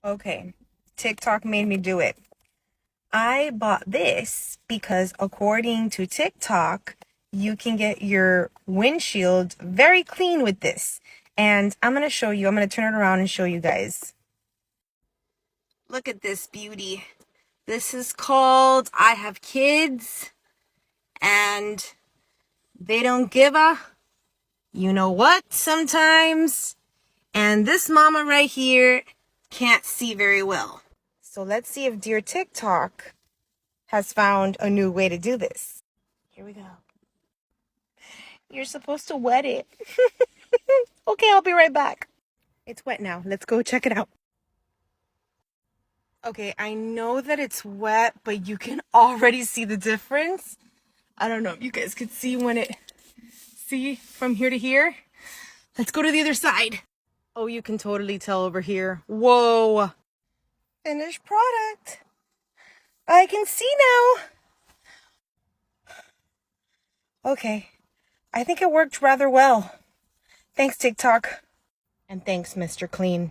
Okay, TikTok made me do it. I bought this because according to TikTok, you can get your windshield very clean with this. And I'm going to show you. I'm going to turn it around and show you guys. Look at this beauty. This is called I Have Kids and They Don't Give a You Know What sometimes. And this mama right here can't see very well. So let's see if dear TikTok has found a new way to do this. Here we go. You're supposed to wet it. Okay, I'll be right back. It's wet now. Let's go check it out. Okay, I know that it's wet, but you can already see the difference. I don't know if you guys could see see from here to here. Let's go to the other side. Oh, you can totally tell over here. Whoa. Finished product. I can see now. Okay, I think it worked rather well. Thanks, TikTok. And thanks, Mr. Clean.